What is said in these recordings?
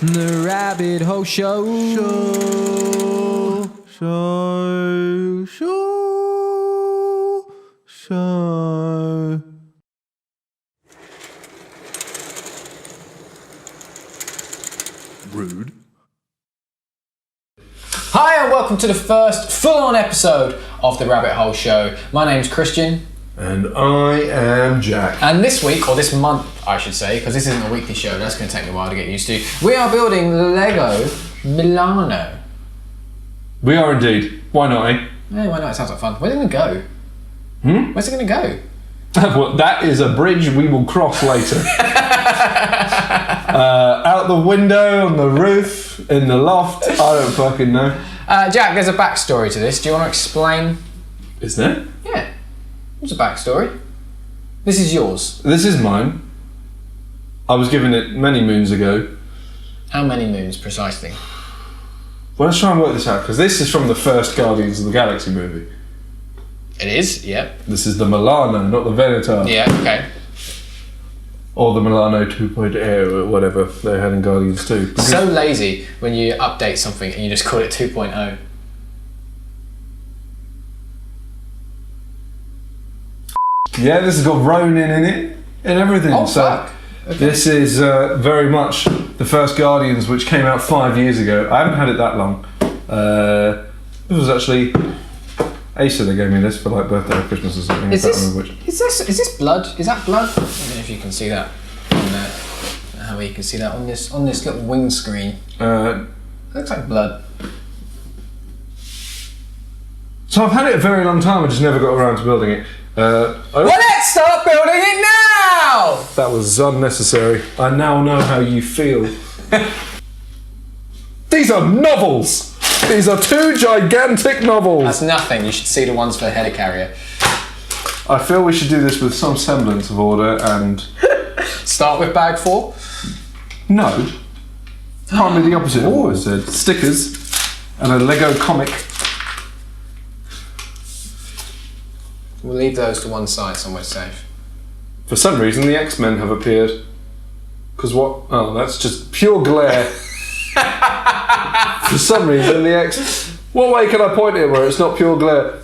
The Rabbit Hole Show. Rude. Hi and welcome to the first full-on episode of the Rabbit Hole Show. My name's Kristian. And I am Jack. And this week, or this month I should say, because this isn't a weekly show, that's going to take me a while to get used to, we are building LEGO Milano. We are indeed. Why not, eh? Yeah, why not? It sounds like fun. Where's it going to go? Where's it going to go? Well, that is a bridge we will cross later. Out the window, on the roof, in the loft, I don't fucking know. Jack, there's a backstory to this. Do you want to explain? Is there? Yeah. What's a backstory? This is yours. This is mine. I was given it many moons ago. How many moons precisely? Well, let's try and work this out, because this is from the first Guardians of the Galaxy movie. It is, yep. This is the Milano, not the Venator. Yeah, okay. Or the Milano 2.0, or whatever they had in Guardians 2. So lazy when you update something and you just call it 2.0. Yeah, this has got Ronin in it and everything. Oh, so fuck. Okay. This is very much the first Guardians, which came out 5 years ago. I haven't had it that long. This was actually Asa that gave me this for like birthday or Christmas or something. Is this blood? Is that blood? I don't know if you can see that on there. How you can see that on this little windscreen. It looks like blood. So I've had it a very long time. I just never got around to building it. Well, let's start building it now! That was unnecessary. I now know how you feel. These are novels! These are two gigantic novels! That's nothing. You should see the ones for the helicarrier. I feel we should do this with some semblance of order and... Start with bag 4? No. Probably the opposite of what I said. Stickers and a Lego comic. We'll leave those to one side somewhere safe. For some reason, the X-Men have appeared. Because what? Oh, that's just pure glare. For some reason, the X... What way can I point it where it's not pure glare?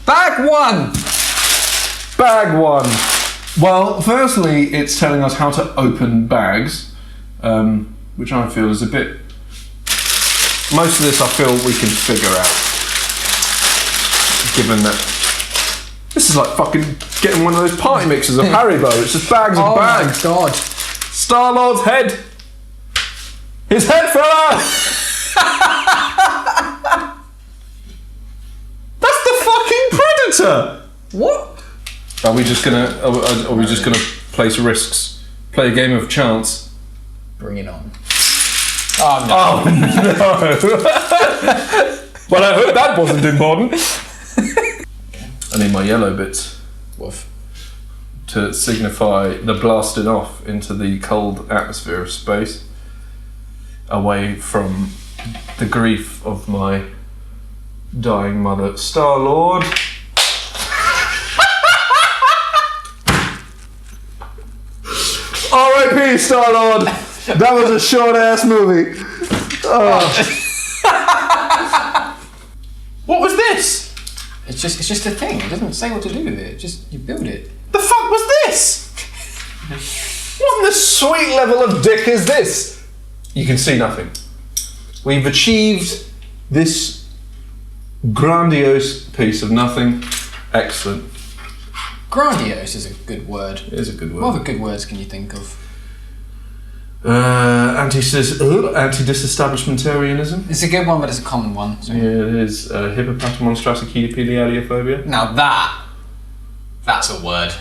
Bag 1! Bag 1. Well, firstly, it's telling us how to open bags, which I feel is a bit... Most of this I feel we can figure out. Given that this is like fucking getting one of those party mixers of Haribo. It's just bags and bags. Oh my god! Star-Lord's head. His head fell out. That's the fucking Predator. What? Are we just gonna place risks? Play a game of chance? Bring it on. Oh no! Oh no! Well, I hope that wasn't important. I need my yellow bits. Woof. To signify the blasting off into the cold atmosphere of space, away from the grief of my dying mother, Star-Lord. R.I.P. Star-Lord. That was a short-ass movie. What was this? It's just a thing. It doesn't say what to do with it. Just you build it. The fuck was this? What the sweet level of dick is this? You can see nothing. We've achieved this grandiose piece of nothing. Excellent. Grandiose is a good word. It is a good word. What other good words can you think of? Anti-disestablishmentarianism. It's a good one, but it's a common one. So. Yeah, it is. Hippopotamonstrosophilia. Now that's a word.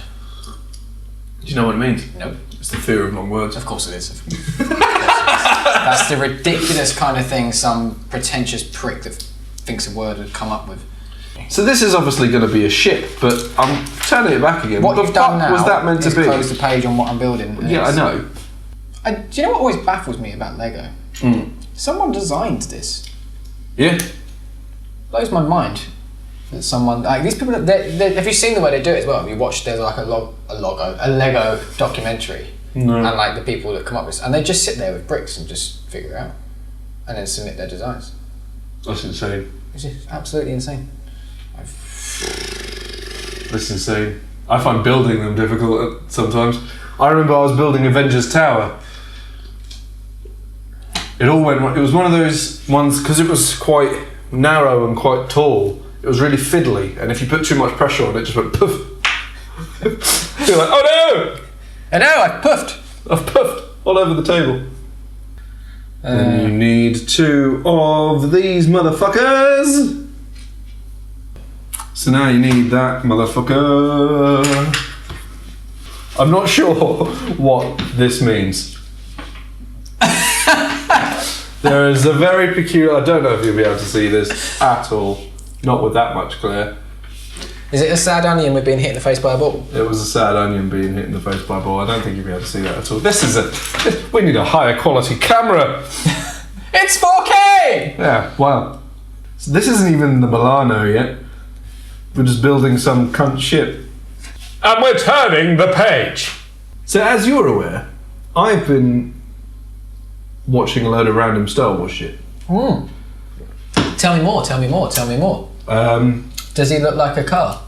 Do you know what it means? Nope. It's the fear of long words. Of course it is. That's the ridiculous kind of thing some pretentious prick that thinks a word would come up with. So this is obviously going to be a ship, but I'm turning it back again. What you've done now was that meant to be? Close the page on what I'm building. Yeah, I know. Do you know what always baffles me about Lego? Someone designed this. Yeah. Blows my mind. That someone like these people. Have you seen the way they do it as well? Have you watched? There's like a Lego documentary. No. And like the people that come up with, and they just sit there with bricks and just figure it out, and then submit their designs. That's insane. It's just absolutely insane. That's insane. I find building them difficult sometimes. I remember I was building Avengers Tower. It all went. It was one of those ones because it was quite narrow and quite tall. It was really fiddly, and if you put too much pressure on it, just went poof. You're like, oh no! I know, I puffed. I've puffed all over the table. Then you need 2 of these motherfuckers. So now you need that motherfucker. I'm not sure what this means. There is a very peculiar... I don't know if you'll be able to see this at all. Not with that much glare. Is it a sad onion with being hit in the face by a ball? It was a sad onion being hit in the face by a ball. I don't think you'll be able to see that at all. This is we need a higher quality camera. It's 4K! Yeah, wow. So this isn't even the Milano yet. We're just building some cunt ship. And we're turning the page. So as you're aware, I've been watching a load of random Star Wars shit. Tell me more, tell me more, tell me more. Does he look like a car?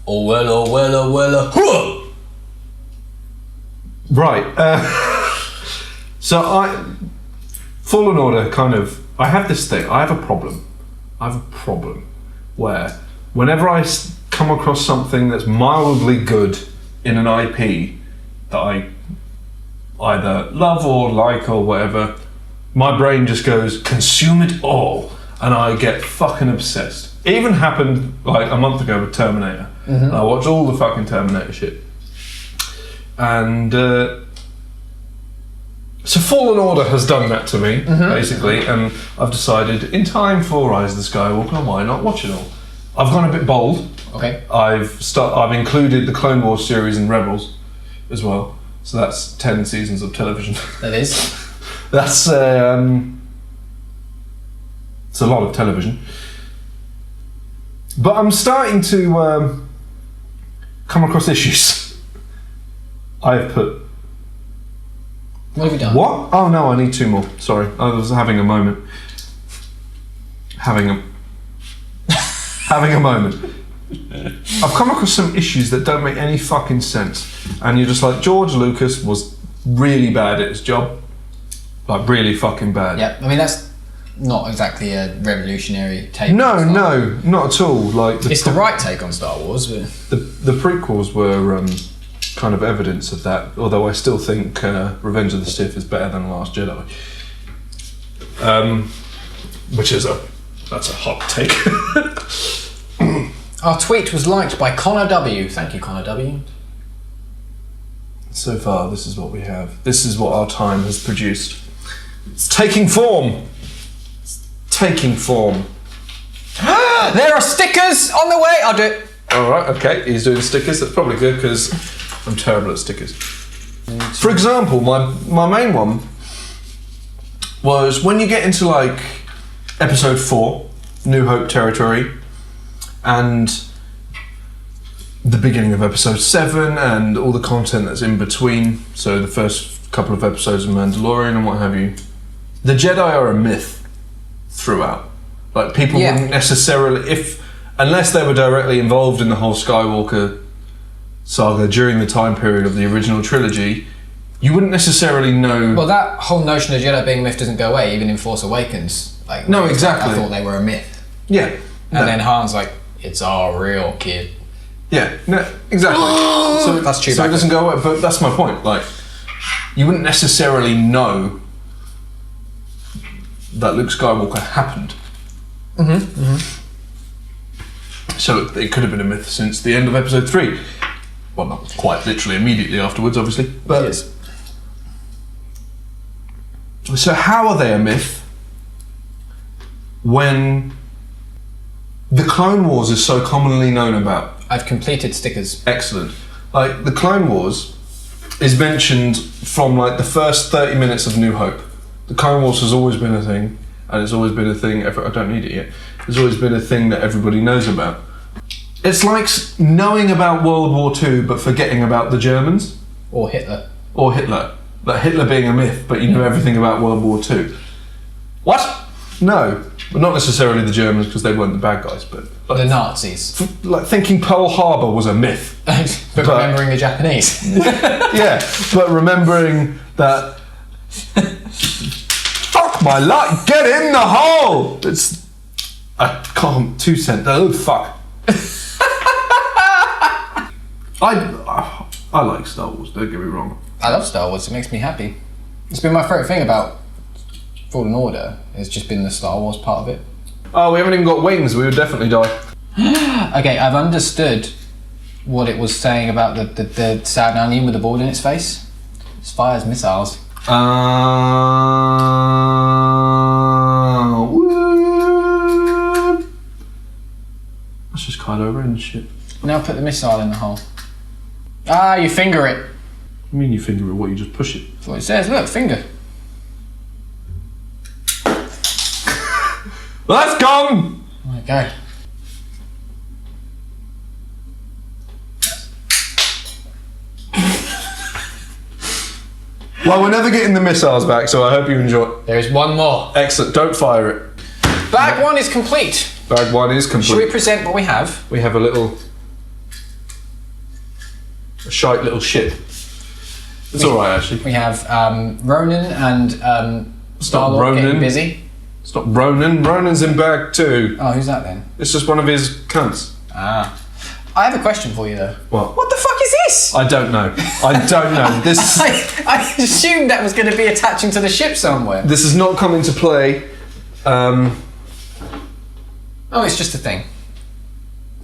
Oh well, oh well, oh well, oh. Right. So Fallen Order kind of... I have this thing. I have a problem where whenever I come across something that's mildly good in an IP that I either love or like or whatever, my brain just goes, consume it all, and I get fucking obsessed. It even happened like a month ago with Terminator. I watched all the fucking Terminator shit. And so Fallen Order has done that to me, basically, and I've decided in time for Rise of the Skywalker, why not watch it all? I've gone a bit bold. Okay. I've included the Clone Wars series and Rebels as well. So that's 10 seasons of television. That is. That's it's a lot of television. But I'm starting to come across issues. I've put... What have you done? What? Oh no, I need 2 more. Sorry, I was having a moment. Having a moment. I've come across some issues that don't make any fucking sense. And you're just like, George Lucas was really bad at his job. Like, really fucking bad. Yeah, I mean, that's not exactly a revolutionary take. No, not at all. Like it's the right take on Star Wars, but the prequels were kind of evidence of that. Although I still think Revenge of the Sith is better than Last Jedi, which is that's a hot take. Our tweet was liked by Connor W. Thank you, Connor W. So far, this is what we have. This is what our time has produced. It's taking form. Taking form. There are stickers on the way. I'll do it. All right, okay. He's doing stickers. That's probably good because I'm terrible at stickers. For example, my main one was when you get into like episode 4, New Hope territory, and the beginning of episode 7 and all the content that's in between. So the first couple of episodes of Mandalorian and what have you. The Jedi are a myth throughout. Like people wouldn't necessarily, unless they were directly involved in the whole Skywalker saga during the time period of the original trilogy, you wouldn't necessarily know. Well, that whole notion of Jedi being a myth doesn't go away, even in Force Awakens. Like, no, exactly. I thought they were a myth. Yeah. And then Han's like, it's our real kid. Yeah, no, exactly. So that's true. So it doesn't go away, but that's my point. Like, you wouldn't necessarily know that Luke Skywalker happened. So it could have been a myth since the end of episode 3. Well, not quite literally immediately afterwards, obviously. But yes. So how are they a myth when the Clone Wars is so commonly known about? I've completed stickers. Excellent. Like, the Clone Wars is mentioned from like the first 30 minutes of New Hope. The Clone Wars has always been a thing, and it's always been a thing, I don't need it yet. There's always been a thing that everybody knows about. It's like knowing about World War II but forgetting about the Germans. Or Hitler. Or Hitler. Like Hitler being a myth, but you know everything about World War II. What? No, but not necessarily the Germans because they weren't the bad guys, but like, The Nazis. like thinking Pearl Harbor was a myth. but remembering the Japanese. Yeah, but remembering that. Fuck my luck! Get in the hole. It's. I can't. 2 cents. Oh fuck. I like Star Wars. Don't get me wrong. I love Star Wars. It makes me happy. It's been my favourite thing about Fallen Order. It's just been the Star Wars part of it. Oh, we haven't even got wings. We would definitely die. Okay, I've understood what it was saying about the sad alien with the ball in its face. It fires missiles. That's just Kylo Ren shit. Now put the missile in the hole. Ah, you finger it. I mean, you finger it, what? You just push it. That's what it says. Look, finger. Let's go! There you go. Well, we're never getting the missiles back, so I hope you enjoy. There is one more. Excellent. Don't fire it. Bag 1 is complete. Bag 1 is complete. Should we present what we have? We have a shite little ship. It's alright, actually. We have Ronan and Star-Lord getting busy. It's not Ronan. Ronan's in bag 2. Oh, who's that then? It's just one of his cunts. Ah. I have a question for you though. What? What the fuck is this? I don't know. I don't know. This I assumed that was going to be attaching to the ship somewhere. this is not coming to play. Oh, it's just a thing.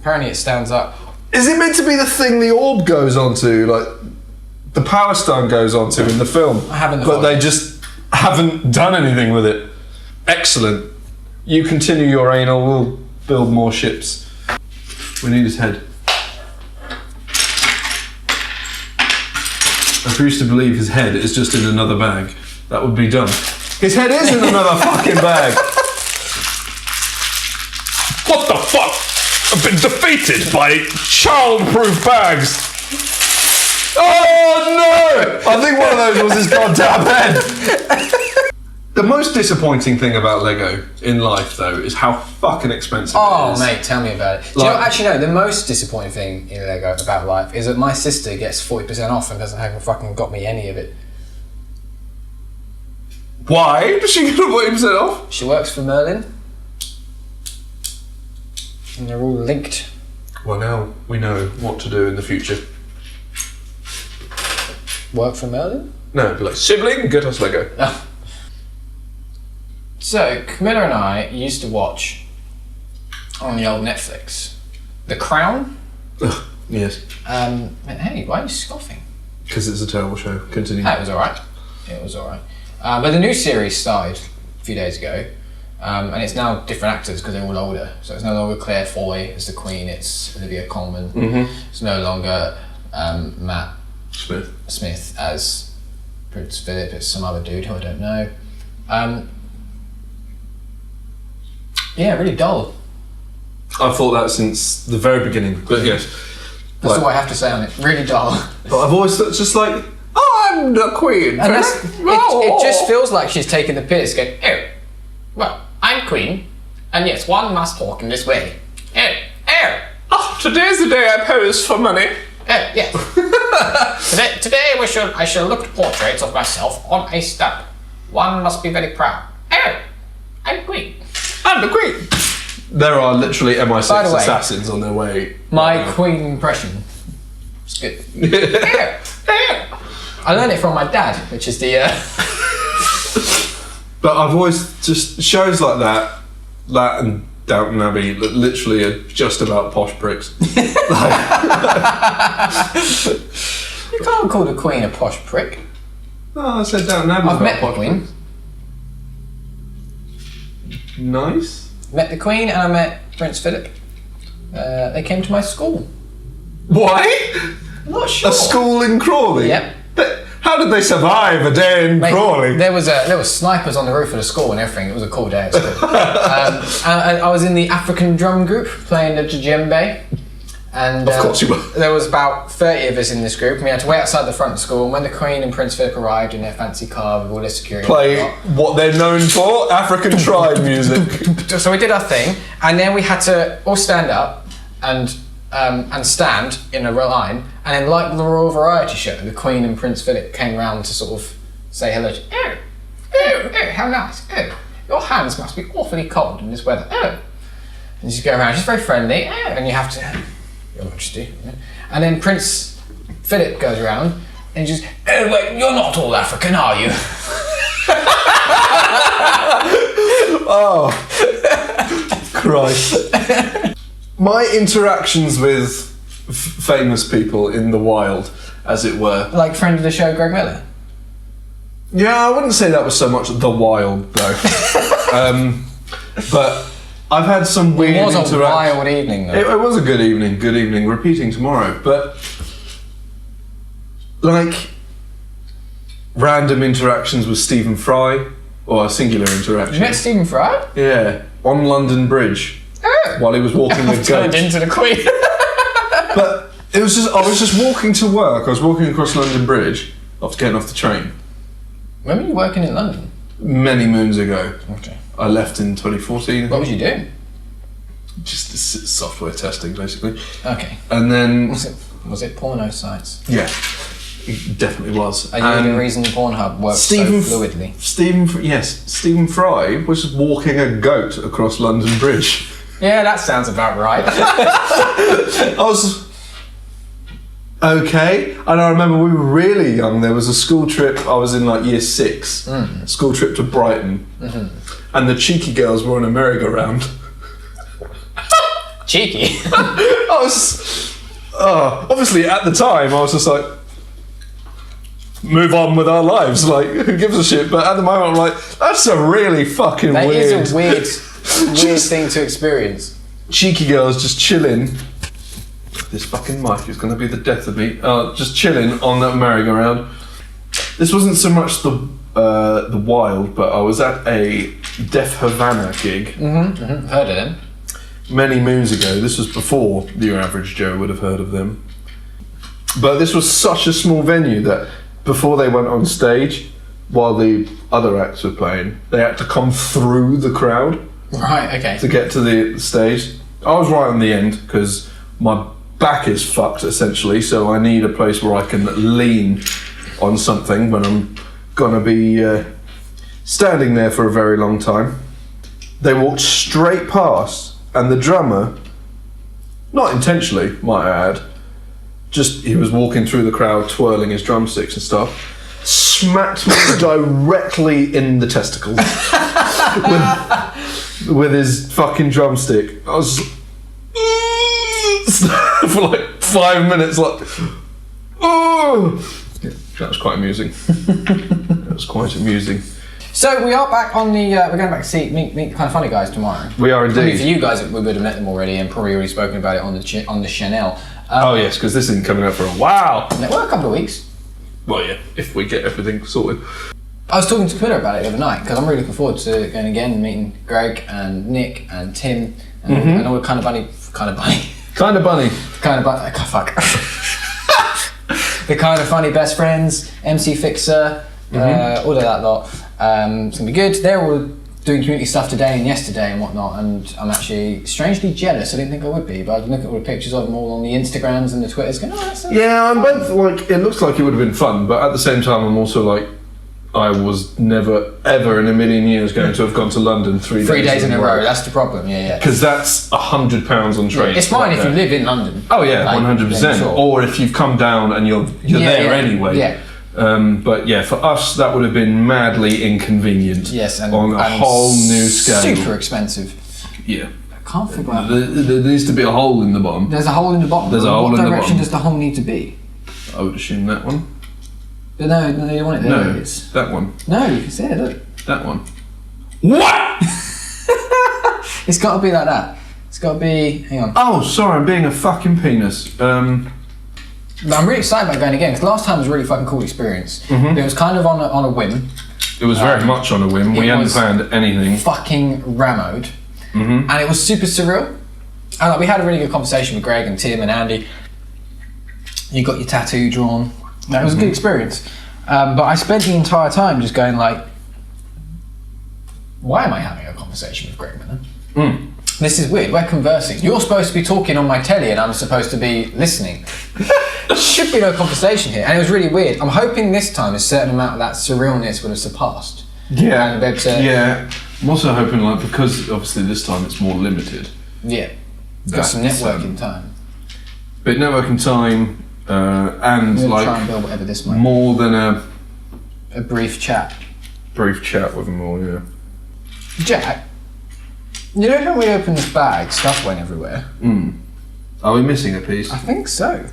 Apparently it stands up. Is it meant to be the thing the orb goes onto, like the Power Stone goes onto in the film? I haven't. But they just haven't done anything with it. Excellent. You continue your anal. We'll build more ships. We need his head. I used to believe his head is just in another bag. That would be dumb. His head is in another fucking bag. What the fuck? I've been defeated by child-proof bags. Oh no! I think one of those was his goddamn head. The most disappointing thing about Lego in life, though, is how fucking expensive it is. Mate, tell me about it. Do you know, actually, no, the most disappointing thing in Lego about life is that my sister gets 40% off and haven't fucking got me any of it. Why does she get 40% off? She works for Merlin. And they're all linked. Well, now we know what to do in the future. Work for Merlin? No, like sibling, get us Lego. Oh. So, Camilla and I used to watch on the old Netflix The Crown. Ugh, yes. Hey, why are you scoffing? Because it's a terrible show. Continue. It was alright. It was alright. But the new series started a few days ago, and it's now different actors because they're all older. So it's no longer Claire Foy as the Queen, it's Olivia Colman. Mm-hmm. It's no longer Matt Smith as Prince Philip, it's some other dude who I don't know. Yeah, really dull. I've thought that since the very beginning, but yes. That's all I have to say on it. Really dull. But I've always thought just like, I'm the Queen. And it just feels like she's taking the piss, going, oh, well, I'm Queen, and yes, one must talk in this way. Oh, today's the day I pose for money. Yes. today I shall look at portraits of myself on a stump. One must be very proud. Oh, I'm Queen. I'm the Queen. There are literally MI6 By the way, assassins on their way. My Queen impression. It's good. I learned it from my dad, which is the... But I've always just shows like that and Downton Abbey literally are just about posh pricks. You can't call the Queen a posh prick. No, I said Downton Abbey. I've met the Queen. Nice. Met the Queen and I met Prince Philip. They came to my school. Why? I'm not sure. A school in Crawley? Yep. How did they survive a day in Crawley? There was snipers on the roof of the school and everything. It was a cool day at school. And I was in the African drum group playing the djembe. And Of course you were. there was about 30 of us in this group, and we had to wait outside the front of school. And when the Queen and Prince Philip arrived in their fancy car with all their security, Play what they're known for, African tribe music. so we did our thing, and then we had to all stand up and stand in a line, and then like the Royal Variety Show, the Queen and Prince Philip came round to sort of say hello to, oh, how nice, oh, your hands must be awfully cold in this weather, oh. And you go around, just very friendly, oh, and you have to, Your Majesty, and then Prince Philip goes around and just, oh wait, you're not all African, are you? Oh, Christ. My interactions with famous people in the wild, as it were. Like friend of the show, Greg Miller. Yeah, I wouldn't say that was so much the wild, though. But I've had some weird It was interactions. a wild evening, though. It was a good evening, repeating tomorrow. But, like, random interactions with Stephen Fry, or a singular interaction. You met Stephen Fry? Yeah, on London Bridge, while he was walking with Turned goats. into the Queen. But it was I was just walking to work. I was walking across London Bridge after getting off the train. When were you working in London? Many moons ago. Okay. I left in 2014. What was you doing? Just software testing, basically. Okay. And then... Was it porno sites? Yeah, it definitely was. Are you the reason Pornhub works so fluidly? Stephen Fry was walking a goat across London Bridge. Yeah, that sounds about right. I was... Okay, and I remember we were really young. There was a school trip. I was in like year 6. School trip to Brighton, and the cheeky girls were on a merry-go-round. Cheeky. I was, obviously at the time I was just like, move on with our lives. Like, who gives a shit? But at the moment I'm like, that's a really fucking That weird. is a weird thing to experience. Cheeky girls just chilling. This fucking mic is going to be the death of me. Just chilling on that merry-go-round. This wasn't so much the wild, but I was at a Def Havana gig. Heard of them. Many moons ago. This was before your average Joe would have heard of them. But this was such a small venue that before they went on stage, while the other acts were playing, they had to come through the crowd Right, okay. to get to the stage. I was right on the end because my back is fucked essentially, so I need a place where I can lean on something when I'm gonna be standing there for a very long time. They walked straight past, and the drummer, not intentionally, might I add, just he was walking through the crowd twirling his drumsticks and stuff, smacked me directly in the testicles with his fucking drumstick. I was for like 5 minutes, like, oh, yeah, that was quite amusing. That was quite amusing. So we are back on the. We're going back to meet the Kind of Funny guys tomorrow. We are Probably indeed. for you guys, we would have met them already and probably already spoken about it on the Chanel. Oh yes, because this isn't coming up for a while. Well, a couple of weeks. Well, yeah, if we get everything sorted. I was talking to Twitter about it the other night because I'm really looking forward to going again and meeting Greg and Nick and Tim and all the kind of bunny. Fuck. The Kind of Funny best friends, MC Fixer, all of that lot. It's gonna be good. They're all doing community stuff today and yesterday and whatnot, and I'm actually strangely jealous. I didn't think I would be, but I was looking at all the pictures of them all on the Instagrams and the Twitters going, oh, that's Yeah, I'm both like, it looks like it would have been fun, but at the same time I'm also like, I was never ever in a million years going to have gone to London 3 days in a row. That's the problem. Yeah. Because that's £100 on train. It's fine if you live in London. Oh yeah, Like, 100%. then sure. Or if you've come down and you're there anyway. Yeah. But yeah, for us that would have been madly inconvenient. Yes, and on a whole new scale. Super expensive. Yeah. I can't figure out. There needs to be a hole in the bottom. There's a hole in the bottom. There's a hole in the What direction bottom. does the hole need to be? I would assume that one. No, you want it there. No, It's, that one. no, you can see it. Look. That one. What? It's got to be like that. It's got to be. Hang on. Oh, sorry, I'm being a fucking penis. But I'm really excited about going again because last time was a really fucking cool experience. Mm-hmm. It was kind of on a whim. It was very much on a whim. We hadn't was planned anything. Fucking rammed, Mm-hmm. and it was super surreal. And we had a really good conversation with Greg and Tim and Andy. You got your tattoo drawn. That was a good experience. But I spent the entire time just going like, why am I having a conversation with Greg Miller? This is weird, we're conversing. You're supposed to be talking on my telly and I'm supposed to be listening. There should be no conversation here. And it was really weird. I'm hoping this time a certain amount of that surrealness would have surpassed. Yeah. And be able to, Yeah. I'm also hoping, like, because obviously this time it's more limited. Yeah. Got some networking time. Bit networking time, and We'll like try and build whatever this might be. more than A brief chat. brief chat with them all, yeah. Jack, you know when we opened this bag, stuff went everywhere? Are we missing a piece? I think so.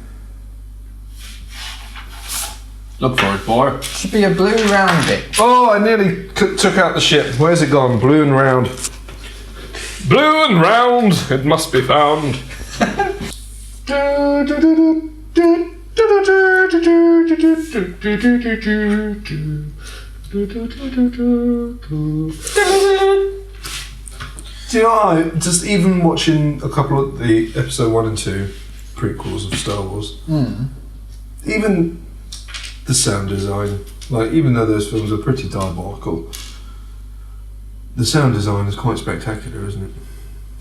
Look for it, boy. Should be a blue round bit. Oh, I nearly took out the ship. Where's it gone? Blue and round. Blue and round, it must be found. Do you know, just even watching a couple of the episode 1 and 2 prequels of Star Wars, even the sound design, like even though those films are pretty diabolical, the sound design is quite spectacular, isn't it?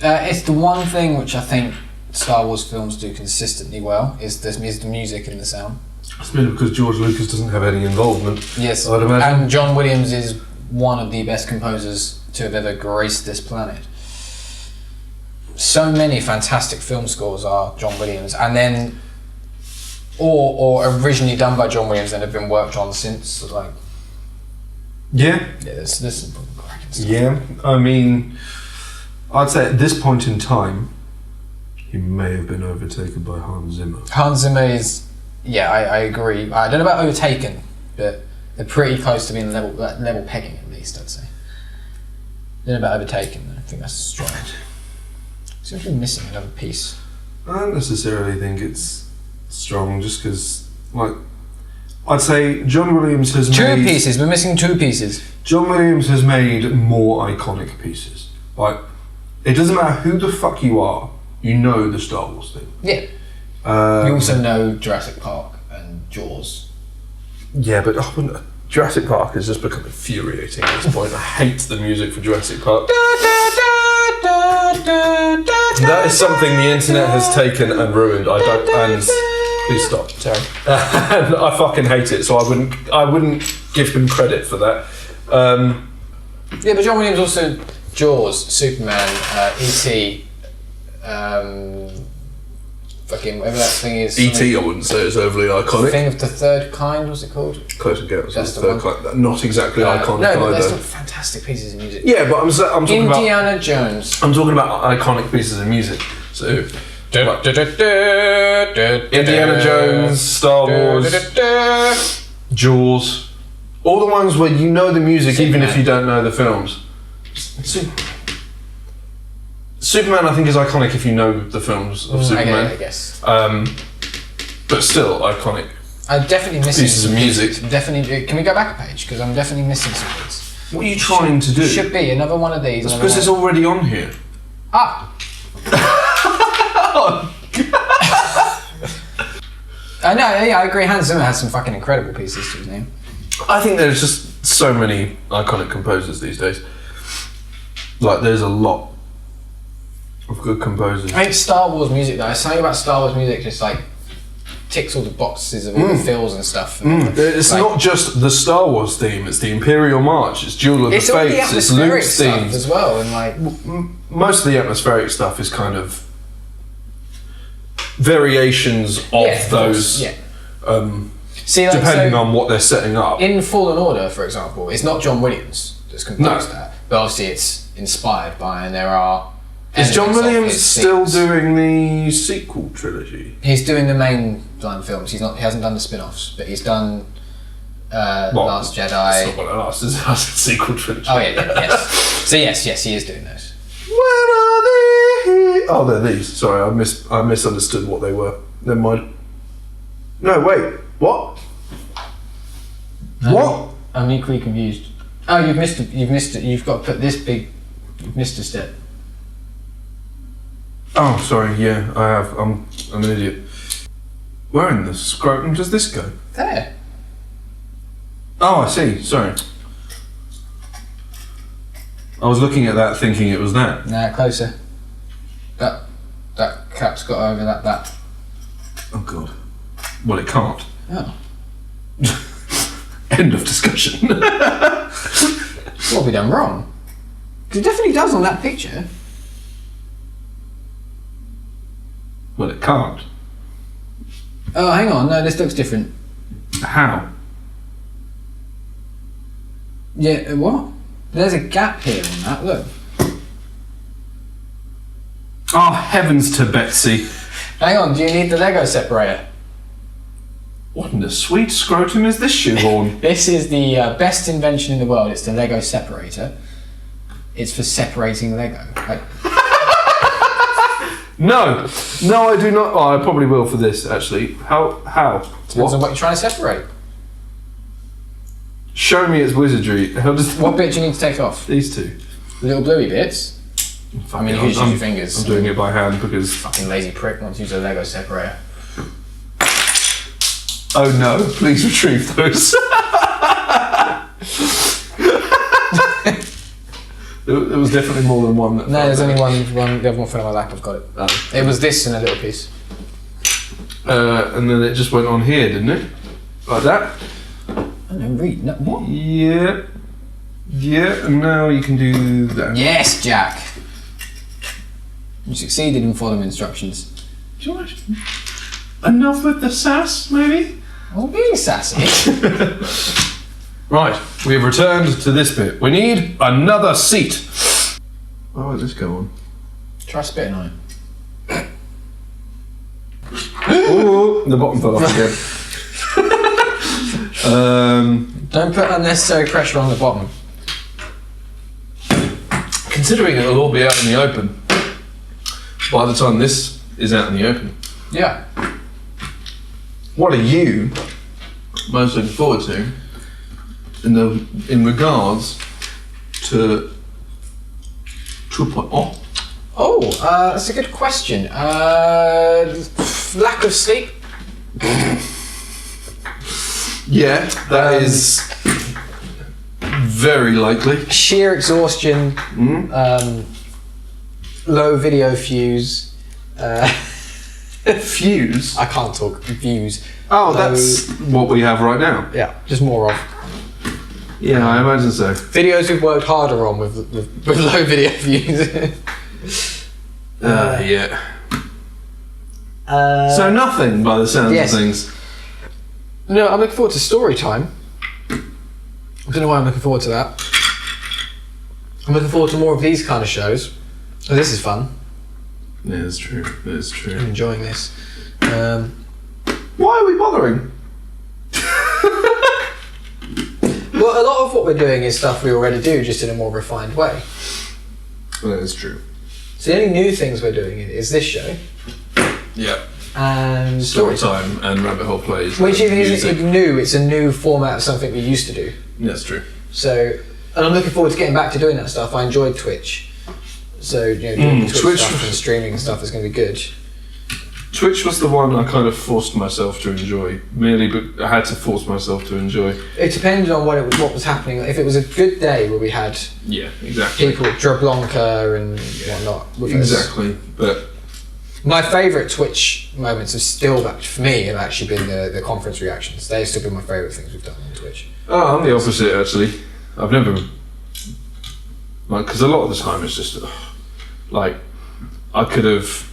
It's the one thing which I think Star Wars films do consistently well, is the music and the sound. It's mainly because George Lucas doesn't have any involvement. Yes, I'd imagine. and John Williams is one of the best composers to have ever graced this planet. So many fantastic film scores are John Williams, and then or originally done by John Williams and have been worked on since. Like, Yeah. there's some cracking stuff. Yeah. I mean, I'd say at this point in time, he may have been overtaken by Hans Zimmer. Hans Zimmer is, I agree. I don't know about overtaken, but they're pretty close to being level pegging at least, I'd say. I don't know about overtaken, I think that's strong. Seems to be missing another piece. I don't necessarily think it's strong, just because, like, I'd say John Williams has Two made... pieces, we're missing 2 pieces. John Williams has made more iconic pieces. Like, it doesn't matter who the fuck you are, you know the Star Wars thing. Yeah. You also know Jurassic Park and Jaws. Yeah, but Jurassic Park has just become infuriating at this point. I hate the music for Jurassic Park. That is something the internet has taken and ruined. I don't. And please stop. Sorry. And I fucking hate it. So I wouldn't give him credit for that. Yeah, but John Williams also Jaws, Superman, E.T. Fucking whatever that thing is. E.T. I wouldn't say is overly iconic. Thing of the Third Kind, what's it called? Close Encounters That's of the the Third Kind. Not exactly iconic no, but either. there's some fantastic pieces of music. Yeah, but I'm talking about Indiana Jones. I'm talking about iconic pieces of music. So Indiana Jones, Star Wars, Jaws, all the ones where you know the music even if you don't know the films. Superman, I think, is iconic if you know the films of Superman. I guess. But still iconic. I'm definitely missing Pieces of some music. pieces. Definitely. Can we go back a page? Because I'm definitely missing some bits. What are you trying to do? Should be another one of these. It's because it's already on here. Ah. I know. Yeah, I agree. Hans Zimmer has some fucking incredible pieces to his name. I think there's just so many iconic composers these days. Like, there's a lot of good composers. I think Star Wars music, though, something about Star Wars music just like ticks all the boxes of all the feels and stuff. It's like, not just the Star Wars theme, it's the Imperial March, it's Duel of the it's all the Fates, it's atmospheric Luke's stuff theme. as well, and like Most of the atmospheric stuff is kind of variations of those, Yeah. See, like, depending so on what they're setting up. in Fallen Order, for example, it's not John Williams that's composed that, but obviously it's inspired by, and there are. Is John elements of Williams his still themes. doing the sequel trilogy? He's doing the main line films. He hasn't done the spin-offs, but he's done Last Jedi. It's not what I asked, it's a sequel trilogy. Oh yeah, yes. So yes, he is doing those. Where are they? Oh, they're these. Sorry, I misunderstood what they were. Never mind. No, wait. What? What? I'm equally confused. Oh, you've missed it. You've got to put this big. You've missed a step. Oh, sorry. Yeah, I have. I'm an idiot. Where in the scrotum does this go? There. Oh, I see. Sorry. I was looking at that, thinking it was that. Nah, closer. That cap's got over that. Oh God. Well, it can't. Oh. End of discussion. What have we done wrong? 'Cause it definitely does on that picture. Well, it can't. Oh, hang on. No, this looks different. How? Yeah, what? There's a gap here on that, look. Oh, heavens to Betsy. Hang on, do you need the Lego separator? What in the sweet scrotum is this shoehorn? This is the best invention in the world. It's the Lego separator. It's for separating Lego. Like, No, I do not. Oh, I probably will for this, actually. How? depends on what you're trying to separate. Show me its wizardry. How does... What bit do you need to take off? These two. The little bluey bits? I mean, you can just use your fingers. I'm doing it by hand because... Fucking lazy prick wants to use a Lego separator. Oh no, please retrieve those. There was definitely more than one. No, there's only one. The other one fell on my lap. I've got it. Oh. It was this in a little piece. And then it just went on here, didn't it? Like that? I don't read. No, what? Yeah. Yeah, and now you can do that. Yes, Jack. You succeeded in following instructions. George, enough with the sass, maybe? Oh, being sassy. Right, we have returned to this bit. We need another seat. Where does this go on? Try spitting on it. Ooh, the bottom fell off again. Don't put unnecessary pressure on the bottom. Considering it'll all be out in the open by the time this is out in the open. Yeah. What are you most looking forward to in regards to 2.0? Oh, that's a good question. Lack of sleep. Yeah, that is very likely. Sheer exhaustion. Low video views. Fuse? I can't talk. Views. Oh, Low- that's what we have right now. Yeah, just more of. Yeah, I imagine so. Videos we've worked harder on with low video views. Yeah. So nothing by the sounds yes. of things. No, I'm looking forward to story time. I don't know why I'm looking forward to that. I'm looking forward to more of these kind of shows. Oh, this is fun. Yeah, that's true. That's I'm true. enjoying this. Why are we bothering? Well, a lot of what we're doing is stuff we already do, just in a more refined way. Well, that is true. So the only new things we're doing is this show Yeah. and Story time and rabbit hole plays. which and isn't music. new. It's a new format of something we used to do. That's true. So, and I'm looking forward to getting back to doing that stuff. I enjoyed Twitch, so doing Twitch stuff and streaming and stuff is going to be good. Twitch was the one I kind of forced myself to enjoy, merely, but I had to force myself to enjoy. It depended on what was happening. If it was a good day where we had Yeah, exactly. people, Drablanca and whatnot. With us. Exactly, but My favourite Twitch moments have still, for me, have actually been the conference reactions. They've still been my favourite things we've done on Twitch. oh, I'm the opposite actually. I've never because a lot of the time it's just like I could have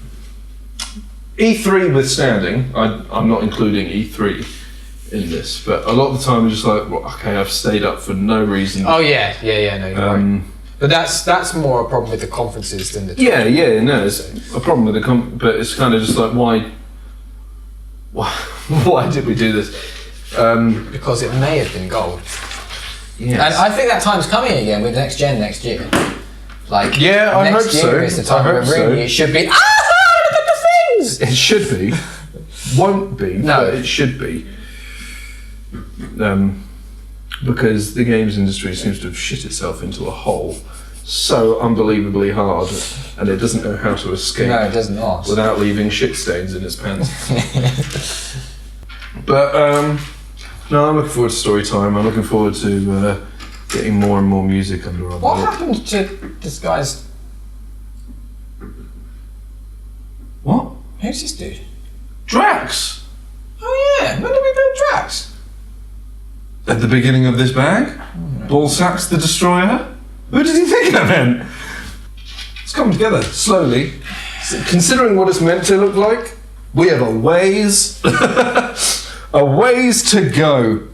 E3 withstanding. I'm not including E3 in this, but a lot of the time it's just like, well, okay, I've stayed up for no reason. Oh yeah, no, you're right. But that's more a problem with the conferences than the. Yeah, no, it's a problem with the but it's kind of just like why did we do this? Because it may have been gold. Yes. And I think that time's coming again with next gen next year. Like Yeah, I next hope year so. is the time I where hope so. really it should be. Look at the things. It should be. Won't be. No. But it should be. Because the games industry seems to have shit itself into a hole so unbelievably hard, and it doesn't know how to escape. No, it does not. Without leaving shit stains in its pants. But no, I'm looking forward to story time. I'm looking forward to getting more and more music under our What belt. happened to this guy's... What? Who's this dude? Drax! Oh yeah, when did we build Drax? At the beginning of this bag? Ballsax the Destroyer? Who did he think I meant? It's come together slowly. Considering what it's meant to look like, we have a ways, a ways to go.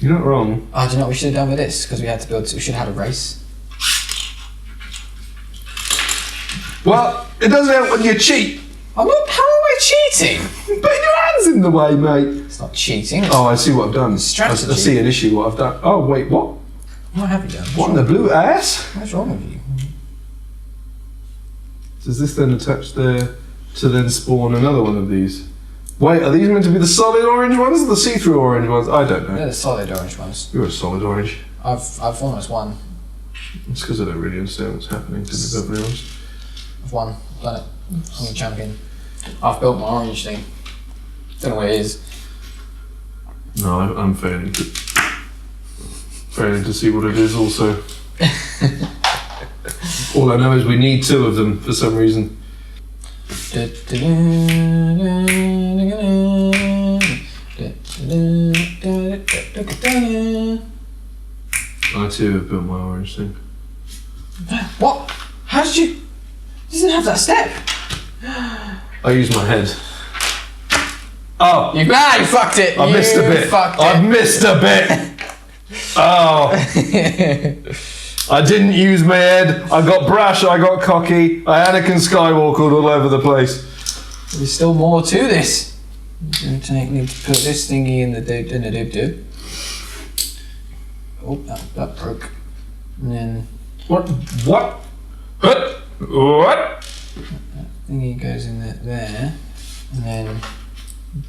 You're not wrong. Oh, do you know what we should have done with this? Because we had to build... We should have had a race. Well, it doesn't help when you cheat. I'm not... How am I cheating? Putting your hands in the way, mate. It's not cheating. Oh, I see what I've done. Strategy. I see an issue what I've done. Oh, wait, what? What have you done? What in the blue ass? What's wrong with you? Does this then attach there to then spawn another one of these? Wait, are these meant to be the solid orange ones or the see-through orange ones? I don't know. They're the solid orange ones. You're a solid orange. I've almost won. It's because I don't really understand what's happening, to be perfectly honest. I've won. I've done it. I'm the champion. I've built my orange thing. Don't know what it is. No, I'm failing to see what it is also. All I know is we need two of them for some reason. I too have built my orange thing. What? How did you... You didn't have that step. I used my head. Oh! You fucked it. I missed a bit. I missed a bit. Oh. I didn't use my head. I got brash. I got cocky. I Anakin Skywalkered all over the place. There's still more to this. Need to put this thingy in the doob. Oh, that broke. And then What? What? What? What? thingy goes in there. And then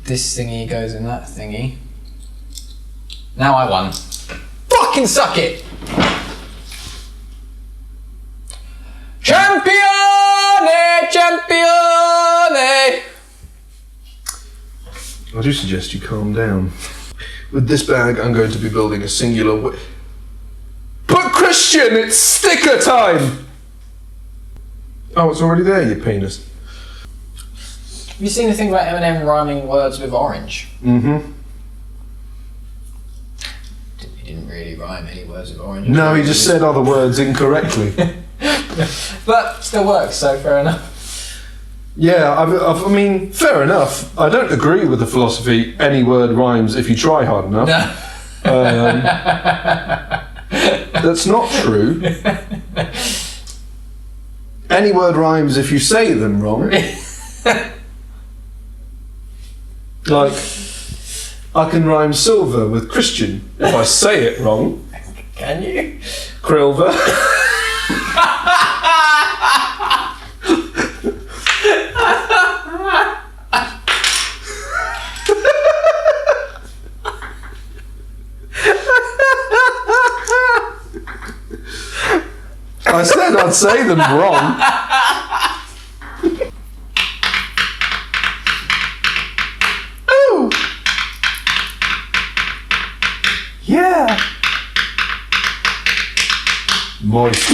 this thingy goes in that thingy. Now I won. Fucking suck it! Champione! Champione! I do suggest you calm down. With this bag, I'm going to be building a singular But Kristian, it's sticker time! Oh, it's already there, you penis. Have you seen the thing about Eminem rhyming words with orange? Mm-hmm. He didn't really rhyme any words with orange. No, he just said other words incorrectly. But still works, so fair enough. Yeah, I mean, fair enough. I don't agree with the philosophy, any word rhymes if you try hard enough. No. That's not true. Any word rhymes if you say them wrong. Like, I can rhyme silver with Kristian if I say it wrong. Can you? Krilver. I said I'd say them wrong. Ooh. Yeah. Moist.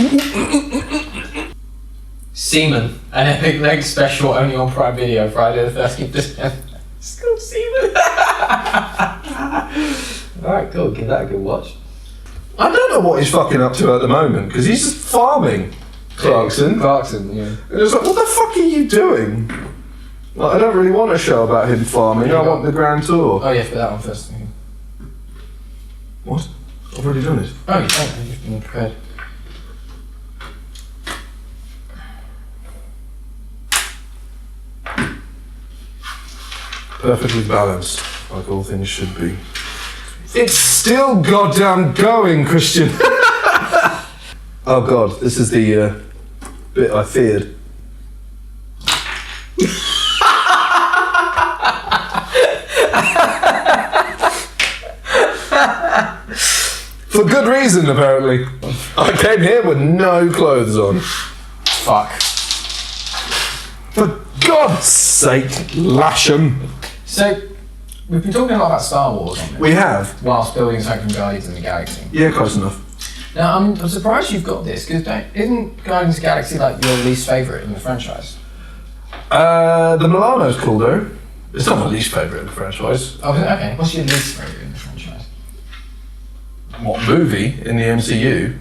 Seaman, an epic leg special only on Prime Video, Friday the 13th December. It's called Seaman. Alright, cool, give that a good watch. I don't know what he's fucking up to at the moment because he's just farming. Clarkson. Yeah. And it's like, what the fuck are you doing? Like, I don't really want a show about him farming. I want the grand tour. Oh yeah, for that one first. What? I've already done it. Oh, you've been prepared. Perfectly balanced, like all things should be. It's still goddamn going, Kristian. Oh god, this is the bit I feared. For good reason, apparently. I came here with no clothes on. Fuck. For God's sake, lash 'em. So, we've been talking a lot about Star Wars on this, We have. whilst building something from Guardians of the Galaxy. Yeah, close enough. Now, I'm surprised you've got this, because isn't Guardians of the Galaxy like your least favourite in the franchise? The Milano's cool though. It's not my least favourite in the franchise. Oh, okay. What's your least favourite in the franchise? What movie in the MCU?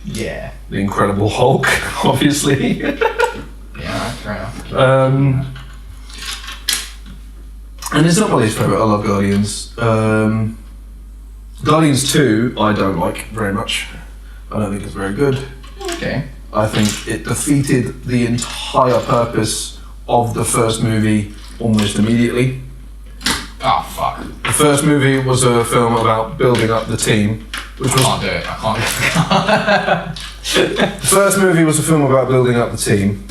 Yeah. The Incredible Hulk, obviously. Yeah, fair enough. And it's not my least favourite. I love Guardians. Guardians 2, I don't like very much. I don't think it's very good. Okay. I think it defeated the entire purpose of the first movie almost immediately. Oh, fuck. The first movie was a film about building up the team, which I was can't do it. I can't. the first movie was a film about building up the team,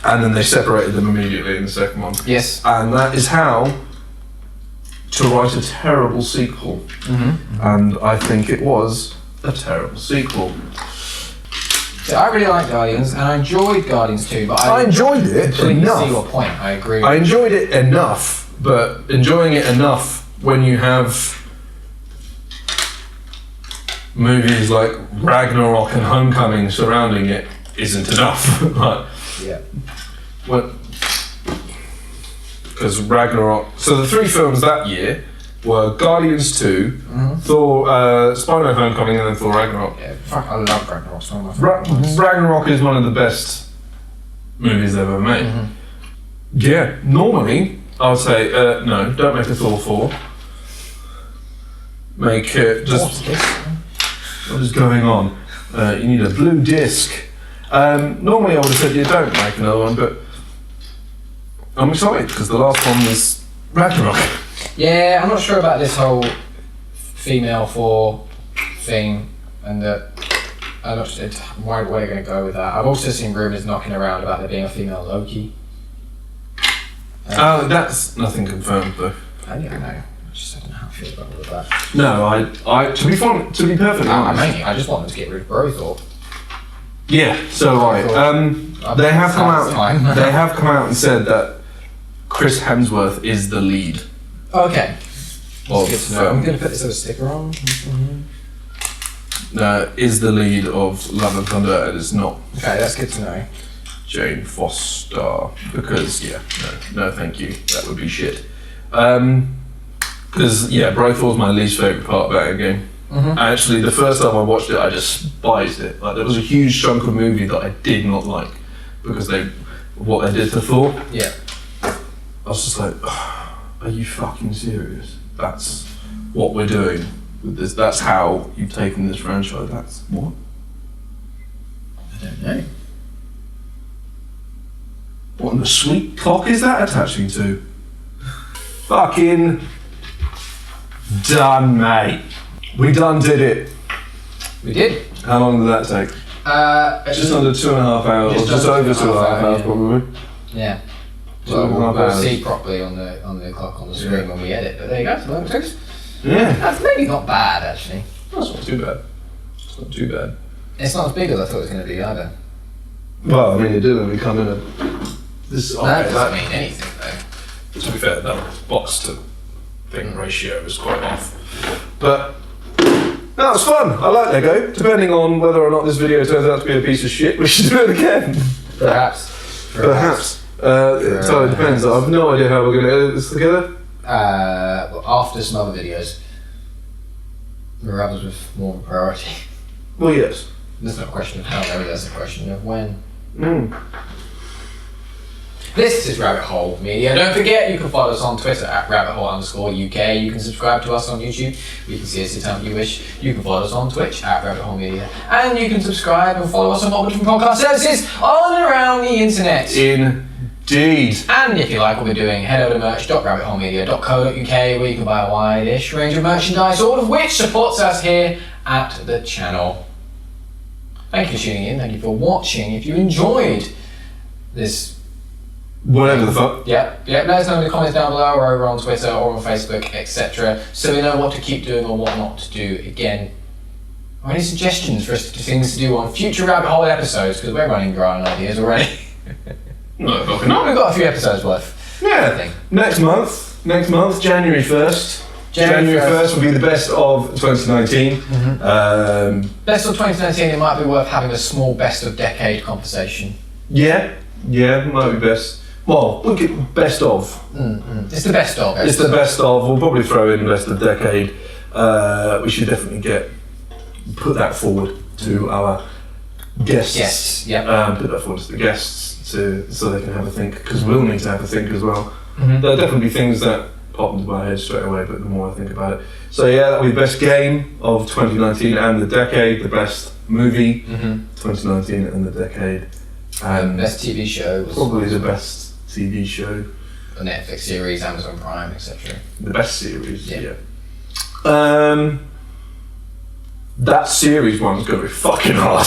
and then they separated them immediately in the second one. Yes. And that is how to write a terrible sequel. Mm-hmm. And I think it was a terrible sequel. So I really like Guardians, and I enjoyed Guardians too, but I enjoyed it completely enough. see your point. I agree. I enjoyed it enough, but enjoying it enough when you have movies like Ragnarok and Homecoming surrounding it isn't enough. Like, Yeah. because Ragnarok. So the three films that year were Guardians 2, Thor, Spider-Man Homecoming, and then Thor Ragnarok. Yeah. Fuck, I love Ragnarok. It's one of my favourite ones. Ragnarok is one of the best movies ever made. Mm-hmm. Yeah, normally I would say no, don't make a Thor 4. Make it What's just. this? What is going on? You need a blue disc. Normally I would have said you don't make another one, but I'm excited because the last one was Ragnarok. Yeah, I'm not sure about this whole female Thor thing, and I'm not sure where they're going to go with that. I've also seen rumours knocking around about there being a female Loki. That's nothing confirmed though. I don't know. I just don't know how I feel about all of that. No, I to be perfectly honest. I just want them to get rid of Bro Thor. Yeah, so right. They have come out. They have come out and said that Chris Hemsworth is the lead. Okay. Of Good to know. I'm going to put this as a sticker on. Is the lead of Love and Thunder, and it's not Okay, that's good to know. Jane Foster, because no thank you, that would be shit. Because Bro Thor's my least favourite part about a game. Actually, the first time I watched it, I just despised it. Like, there was a huge chunk of movie that I did not like because what they did to Thor. Yeah. I was just like, are you fucking serious? That's what we're doing with this. That's how you've taken this franchise. That's what? I don't know. What in the sweet cock is that attaching to? Fucking done, mate. We done did it. We did. How long did that take? Just under 2.5 hours, or just over 2.5 hours, probably. Yeah. 2.5 We'll hours. see properly on the clock on the screen when we edit, but there you go. So that takes. Yeah. That's maybe not bad actually. That's not too bad. It's not too bad. It's not as big as I thought it was going to be either. Well, I mean, it did when we come in a. This That doesn't mean anything though. To be fair, that box to thing ratio is quite off. But no, it's fun. I like Lego. Depending on whether or not this video turns out to be a piece of shit, we should do it again. Perhaps. Perhaps. It totally depends. I have no idea how we're going to edit this together. Well, after some other videos, there are others with more of a priority. Well, yes. There's not a question of how, though. There's a question of when. This is Rabbit Hole Media. Don't forget, you can follow us on Twitter at rabbithole_UK. You can subscribe to us on YouTube. You can see us anytime you wish. You can follow us on Twitch at Rabbit Hole Media. And you can subscribe and follow us on all the different podcast services all around the internet. Indeed. And if you like what we're doing, head over to merch.rabbitholemedia.co.uk where you can buy a wide-ish range of merchandise, all of which supports us here at the channel. Thank you for tuning in. Thank you for watching. If you enjoyed this, Whatever the fuck. yeah, let us know in the comments down below or over on Twitter or on Facebook, etc. so we know what to keep doing or what not to do again Or any suggestions for us to things to do on future rabbit hole episodes, because we're running dry on ideas already. No, fucking We've not. got a few episodes worth. Yeah. I think. Next month, January 1st. January 1st will be the best of 2019. Best of 2019, it might be worth having a small best of decade conversation. Yeah, might be best. Well, look at best of. It's the best of. It's the best of. We'll probably throw in best of decade. We should definitely put that forward to our guests. Yes, yeah. Put that forward to the guests so they can have a think, because we'll need to have a think as well. There'll definitely be things that pop into my head straight away, but the more I think about it. So yeah, that'll be the best game of 2019 and the decade, the best movie 2019 and the decade, and Best TV show was probably the best TV show, a Netflix series, Amazon Prime, etc. the best series. Yeah. That series one's gonna be fucking hard.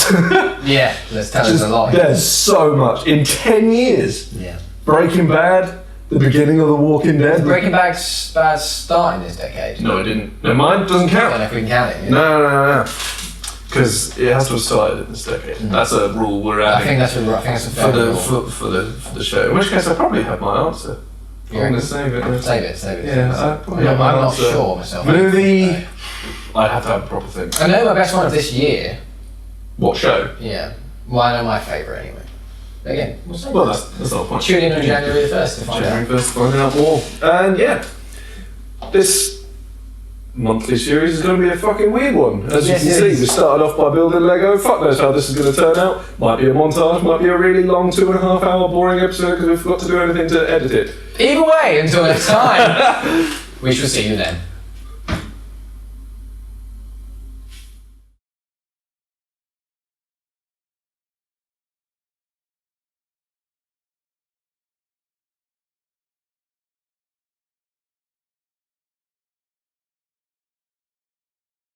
Yeah, let's tell us a lot. There's so much in 10 years. Yeah. Breaking Bad, the beginning of The Walking Dead. Breaking Bad's starting this decade. No, it didn't. No, mine doesn't I don't count. know if we can count it. No. Because it has to have started in this decade. That's a rule we're I adding think that's a for fair rule. for the show. In which case, I probably have my answer. I'm reckon? gonna save it. Save it. Yeah, I probably I'm have my not answer. sure myself. Movie. I'd have to have a proper thing. I know my best one of this year. What show? Yeah. Well, I know my favourite anyway. Again, we'll save Well, it. that's not the point. Tune in on January 1st to find January out. 1st, finding out more. And yeah, this monthly series is going to be a fucking weird one. As Yes, you it can see, is. we started off by building Lego. Fuck knows how this is going to turn out. Might be a montage, might be a really long 2.5 hour boring episode because we forgot to do anything to edit it. Either way, until next time, we shall see you then.